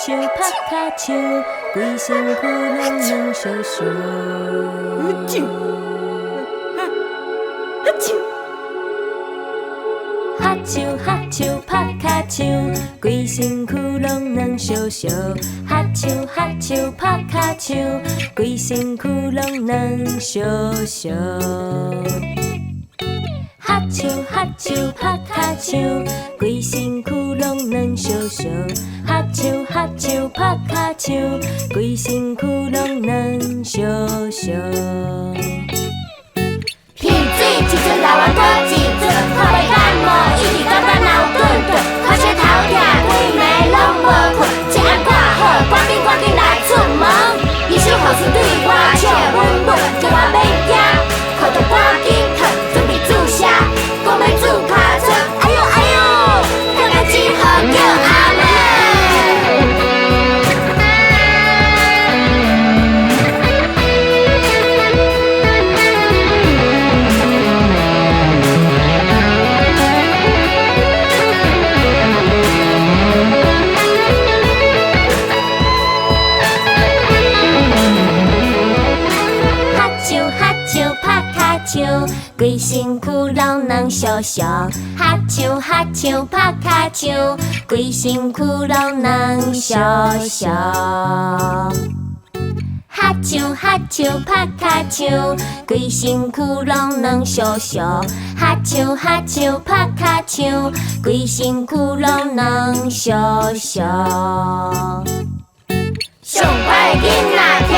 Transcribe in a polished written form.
手拍卡手，规身躯拢软烧烧。哈手哈手拍卡手，规身躯拢软烧烧。哈手哈手拍卡手，规身躯拢软烧烧。哈手哈手拍卡手，规身躯拢软烧烧。哈手哈手拍卡手，规身躯拢软烧烧。鼻水一阵流完倒一阵，看袂感冒，一直感觉脑顿顿，发烧头痛，规暝拢无困，一暗挂好，赶紧来出门。医生护士对我笑稳稳，叫我免惊，靠着赶紧褪，准备注射，讲要注尻川，哎呦哎呦，看看只好叫阿妹。规身躯拢软烧烧，哈手哈手拍卡手，规身躯拢软烧烧。哈手哈手拍卡手，规身躯拢软烧烧。哈手哈手拍卡手，规身躯拢软烧烧。上乖的囡仔听